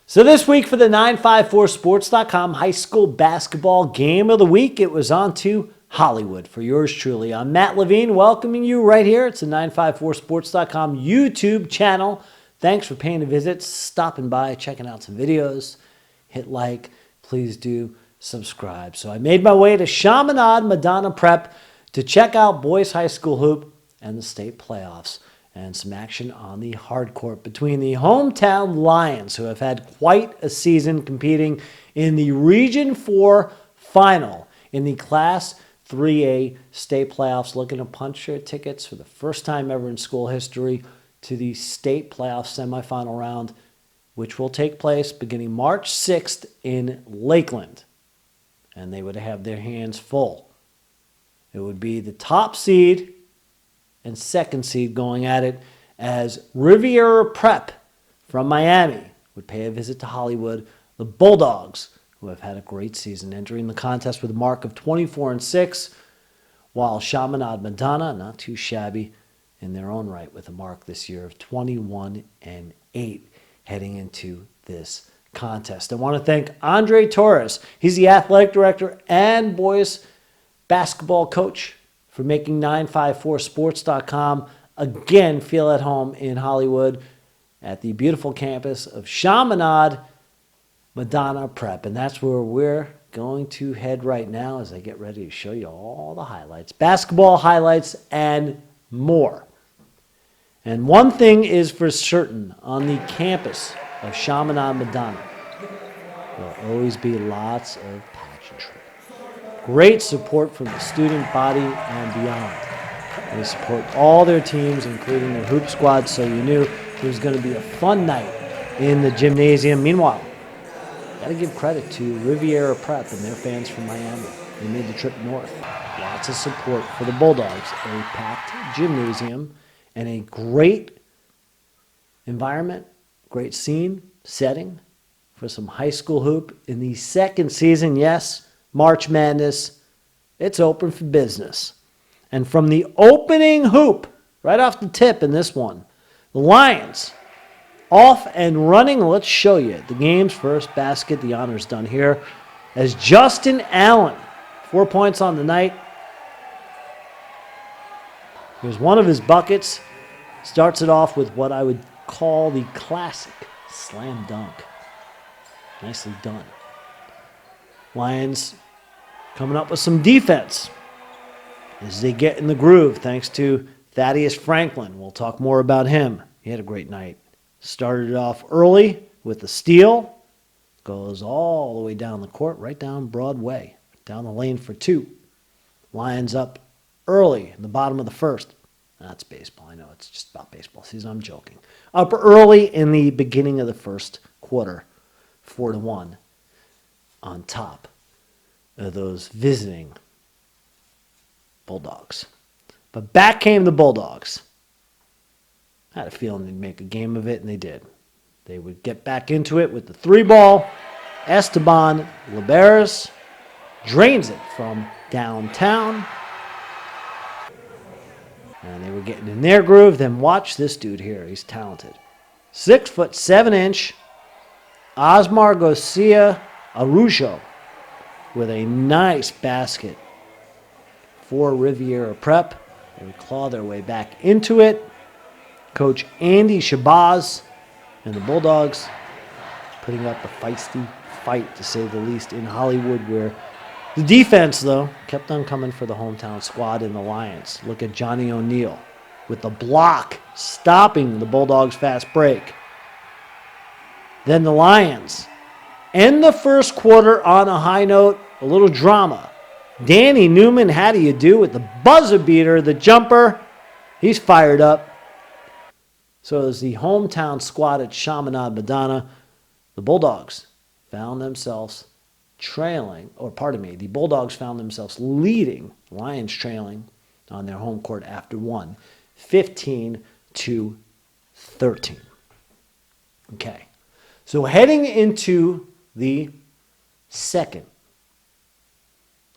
So this week for the 954sports.com high school basketball game of the week, it was on to Hollywood for yours truly. I'm Matt Levine welcoming you right here. It's the 954sports.com YouTube channel. Thanks for paying a visit, stopping by, checking out some videos. Hit like, please do subscribe. So I made my way to Chaminade Madonna Prep to check out boys high school hoop and the state playoffs. And some action on the hard court between the hometown Lions, who have had quite a season competing in the Region 4 final in the Class 3A state playoffs, looking to punch their tickets for the first time ever in school history to the state playoff semifinal round, which will take place beginning March 6th in Lakeland. And they would have their hands full. It would be the top seed and second seed going at it, as Rivera Prep from Miami would pay a visit to Hollywood. The Bulldogs, who have had a great season, entering the contest with a mark of 24-6, while Chaminade Madonna, not too shabby in their own right, with a mark this year of 21-8, heading into this contest. I want to thank Andre Torres. He's the athletic director and boys basketball coach for making 954sports.com again feel at home in Hollywood at the beautiful campus of Chaminade Madonna Prep. And that's where we're going to head right now as I get ready to show you all the highlights, basketball highlights, and more. And one thing is for certain, on the campus of Chaminade Madonna, there'll always be lots of pageantry. Great support from the student body and beyond. They support all their teams, including their hoop squad, so you knew it was going to be a fun night in the gymnasium. Meanwhile, got to give credit to Rivera Prep and their fans from Miami. They made the trip north. Lots of support for the Bulldogs. A packed gymnasium and a great environment, great scene, setting for some high school hoop in the second season. Yes, March Madness, it's open for business. And from the opening hoop, right off the tip in this one, the Lions off and running. Let's show you the game's first basket. The honor's done here as Justin Allen, 4 points on the night. Here's one of his buckets. Starts it off with what I would call the classic slam dunk. Nicely done. Lions coming up with some defense as they get in the groove, thanks to Thaddeus Franklin. We'll talk more about him. He had a great night. Started it off early with the steal. Goes all the way down the court, right down Broadway, down the lane for two. Lions up early in the bottom of the first. That's baseball. I know it's just about baseball season. I'm joking. Up early in the beginning of the first quarter, 4-1 on top of those visiting Bulldogs. But back came the Bulldogs. I had a feeling they'd make a game of it, and they did. They would get back into it with the three ball. Esteban Liberas drains it from downtown. And they were getting in their groove. Then watch this dude here. He's talented. 6'7" Osmar Garcia Arujo with a nice basket for Rivera Prep. They would claw their way back into it. Coach Andy Shabazz and the Bulldogs putting up a feisty fight, to say the least, in Hollywood, where the defense, though, kept on coming for the hometown squad in the Lions. Look at Johnny O'Neal with the block, stopping the Bulldogs' fast break. Then the Lions end the first quarter on a high note, a little drama. Danny Newman, how do you do with the buzzer beater, the jumper? He's fired up. So as the hometown squad at Chaminade Madonna, the Bulldogs found themselves the Bulldogs found themselves leading, Lions trailing on their home court after one, 15-13. Okay, so heading into the second,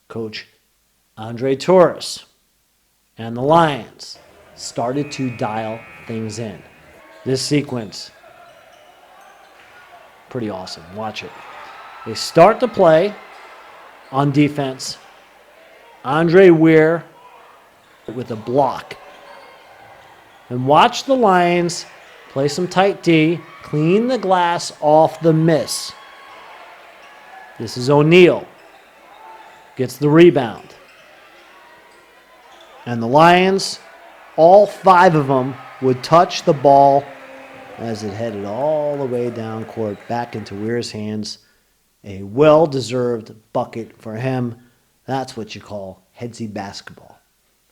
Coach Andre Torres and the Lions started to dial things in. This sequence Pretty awesome. Watch it. They start the play on defense. Andre Weir with a block. And watch the Lions play some tight D, clean the glass off the miss. This is O'Neal. Gets the rebound. And the Lions, all 5 of them, would touch the ball as it headed all the way down court, back into Weir's hands. A well-deserved bucket for him. That's what you call headsy basketball.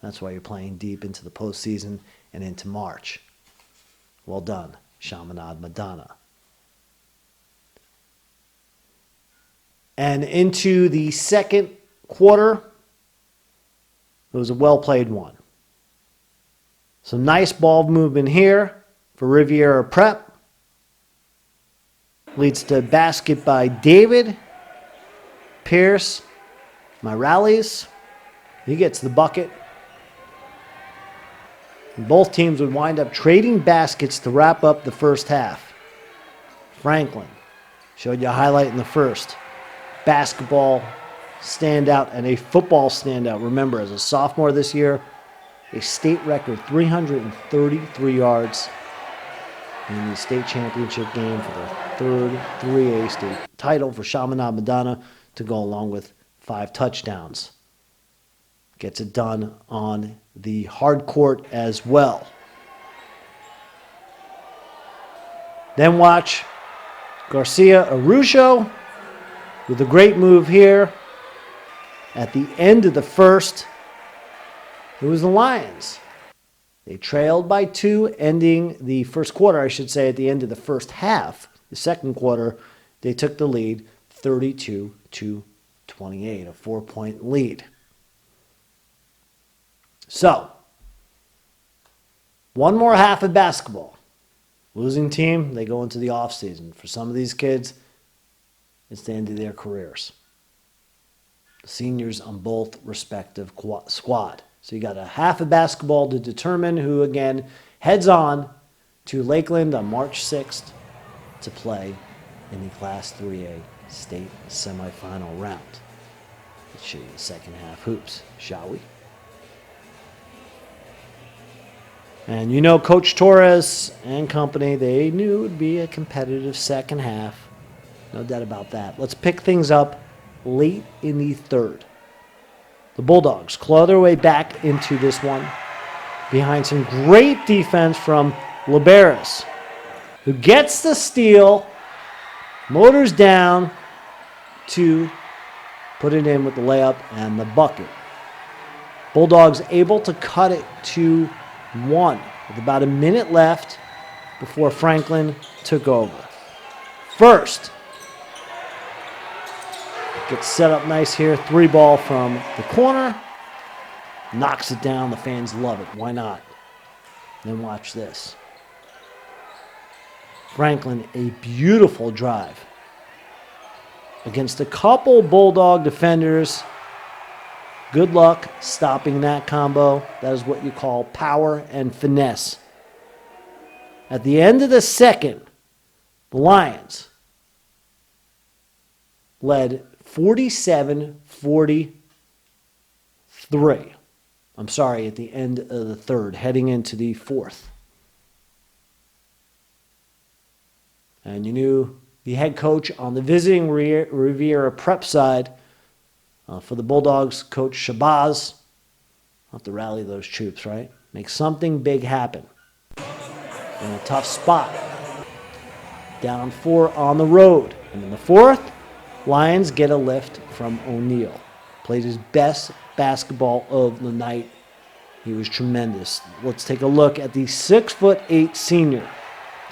That's why you're playing deep into the postseason and into March. Well done, Chaminade Madonna. And into the second quarter, it was a well-played one. Some nice ball movement here for Rivera Prep. Leads to a basket by David Pierce. My rallies. He gets the bucket. And both teams would wind up trading baskets to wrap up the first half. Franklin showed you a highlight in the first. Basketball standout and a football standout. Remember, as a sophomore this year, a state record 333 yards in the state championship game for the third 3A state title for Chaminade Madonna to go along with 5 touchdowns. Gets it done on the hard court as well. Then watch Garcia Araujo with a great move here. At the end of the first, it was the Lions. They trailed by 2, ending the first quarter, I should say, at the end of the first half. The second quarter, they took the lead 32-28, a 4-point lead. So, one more half of basketball. Losing team, they go into the offseason. For some of these kids, it's the end of their careers. The seniors on both respective squad. So you got a half of basketball to determine who, again, heads on to Lakeland on March 6th to play in the Class 3A state semifinal round. Let's show you the second half hoops, shall we? And you know Coach Torres and company, they knew it would be a competitive second half. No doubt about that. Let's pick things up late in the third. The Bulldogs claw their way back into this one behind some great defense from Rivera, who gets the steal, motors down to put it in with the layup and the bucket. Bulldogs able to cut it to 1 with about a minute left before Franklin took over. First, gets set up nice here. 3-ball from the corner. Knocks it down. The fans love it. Why not? Then watch this. Franklin, a beautiful drive against a couple Bulldog defenders. Good luck stopping that combo. That is what you call power and finesse. At the end of the second, the Lions led 47-43. I'm sorry, at the end of the third, heading into the fourth. And you knew the head coach on the visiting Rivera Prep side for the Bulldogs, Coach Shabazz. I'll have to rally those troops, right? Make something big happen. In a tough spot. Down 4 on the road. And in the fourth, Lions get a lift from O'Neal. Played his best basketball of the night. He was tremendous. Let's take a look at the 6'8" senior.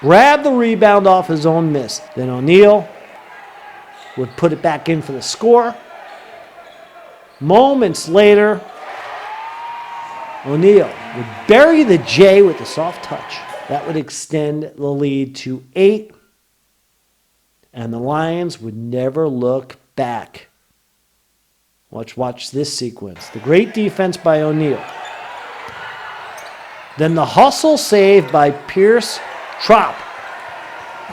Grabbed the rebound off his own miss. Then O'Neal would put it back in for the score. Moments later, O'Neal would bury the J with a soft touch. That would extend the lead to 8. And the Lions would never look back. Watch this sequence. The great defense by O'Neal. Then the hustle save by Pierce Trop.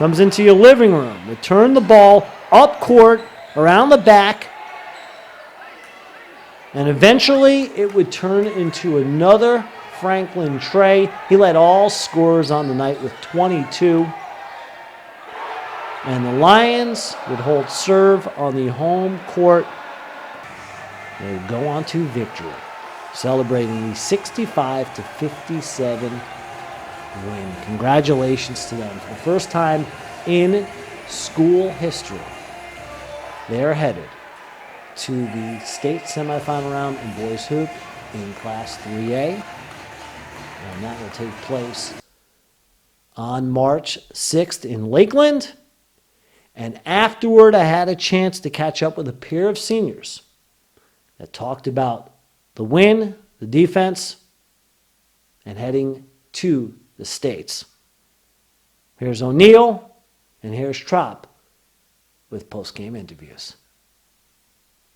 comes into your living room. Return the ball up court, around the back, and eventually it would turn into another Franklin Trey. He led all scorers on the night with 22. And the Lions would hold serve on the home court. They would go on to victory, celebrating the 65-57 win. Congratulations to them. For the first time in school history, they're headed to the state semifinal round in boys hoop in Class 3A. And that will take place on March 6th in Lakeland. And afterward, I had a chance to catch up with a pair of seniors that talked about the win, the defense, and heading to the States. Here's O'Neal, and here's Trop with post-game interviews.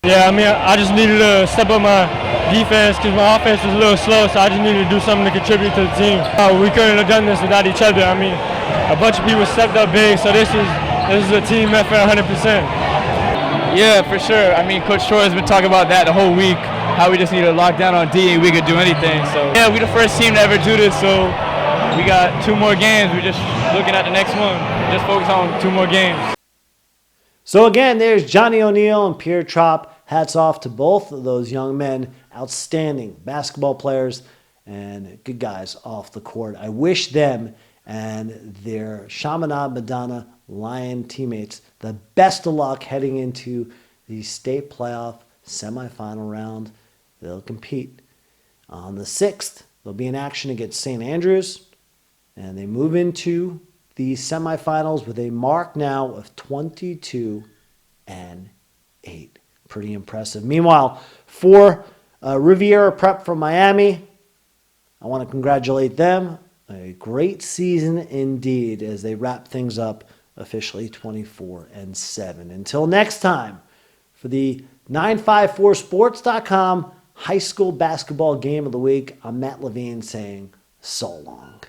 Yeah, I mean, I just needed to step up my defense because my offense was a little slow, so I just needed to do something to contribute to the team. We couldn't have done this without each other. I mean, a bunch of people stepped up big, so this is a team effort 100%. Yeah, for sure. I mean, Coach Troy has been talking about that the whole week, how we just need to lock down on D and we could do anything. So yeah, we're the first team to ever do this, so we got 2 more games. We're just looking at the next one. Just focus on 2 more games. So again, there's Johnny O'Neal and Pierre Trop. Hats off to both of those young men. Outstanding basketball players and good guys off the court. I wish them and their Chaminade Madonna Lion teammates the best of luck heading into the state playoff semifinal round. They'll compete on the 6th. They'll be in action against St. Andrews, and they move into the semifinals with a mark now of 22-8. Pretty impressive. Meanwhile, for Rivera Prep from Miami, I want to congratulate them. A great season indeed as they wrap things up officially 24-7. Until next time, for the 954sports.com high school basketball game of the week, I'm Matt Levine saying so long.